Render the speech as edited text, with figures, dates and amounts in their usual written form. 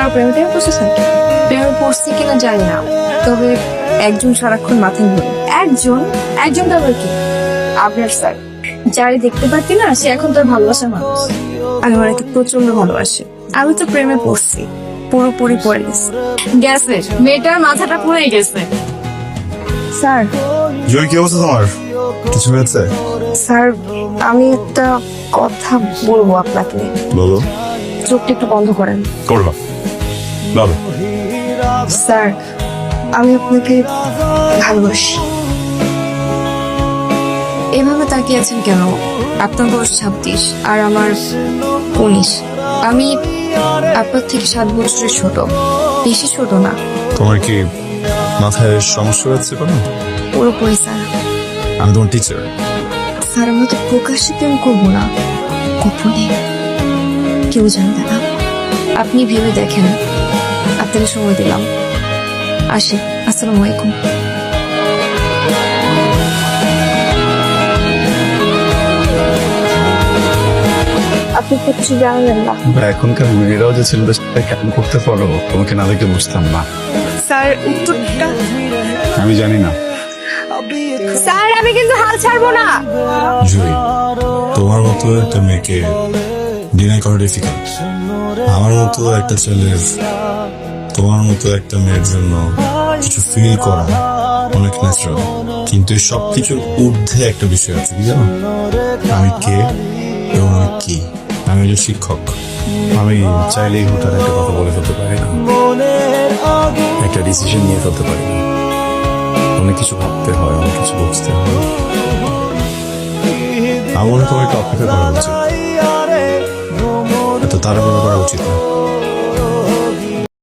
আপনারা প্রেমে টেমে পড়ছেন? প্রেমে পড়ছি কিনা জানি না, তবে একজন সারাক্ষণ মাথায় ঘুরে। একজন তারপর কি? আপনার স্যার, যারে দেখতে পারতি না সে এখন তোর ভালোবাসার মানুষ। আমি ওনাকে প্রচন্ড ভালোবাসি। আমি তো প্রেমে পড়ছি, পুরোপুরি পড়ে গেছে। মেয়েটার মাথাটা পুড়ে গেছে। স্যার, জয়, কি অবস্থা তোমার? কিছু হয়েছে? স্যার আমি একটা কথা বলবো আপনাকে। বলো। চোখটা একটু বন্ধ করেন। করবা বলো। স্যার, আমি আপনাকে ভালোবাসি। এভাবে তাকিয়ে আছেন কেন? আপনার বয়স 26 আর আমার 19। আমি আপনার থেকে 7 বছরের ছোট, বেশি ছোট না। তোমার কি মাথায় সমস্যা হচ্ছে কোনো? পুরোপুরি স্যার। আমি তোমার টিচার। স্যার আমরা তো প্রকাশ্যে প্রেম করবো না, গোপনে, কেউ জানবে না। আপনি ভেবে দেখেন। আপনাকে সময় দিলাম, আসি। আসসালামু আলাইকুম। আপনি কিছু জানেন না এখনকার মেয়েরাও যে ছেলেদের সাথে কেমন করতে পারো, তোমাকে না দেখে বুঝতাম না। স্যার। উত্তরটা আমি জানি না। স্যার, আমি কিন্তু হাল ছাড়বো না। জুই, তোমার মতো একটা মেয়েকে ডিনাই করা ডিফিকাল্ট। আমার মতো একটা ছেলের তোমার মতো একটা মেয়ের জন্য কিছু ফিল করা অনেক ন্যাচারাল, কিন্তু এই সব কিছুর ঊর্ধ্বে একটা বিষয় আছে, কি জানো? আমি কে এবং আমি কি। আমি একজন শিক্ষক। আমি চাইলেই হুটার একটা কথা বলে ফেলতে পারি না, একটা ডিসিশন নিয়ে ফেলতে পারি না। অনেক কিছু ভাবতে হয়, অনেক কিছু বুঝতে হয়। আমার মনে হয় তোমার একটু অপেক্ষা করা উচিত, এত তাড়াহুড়ো করা উচিত না।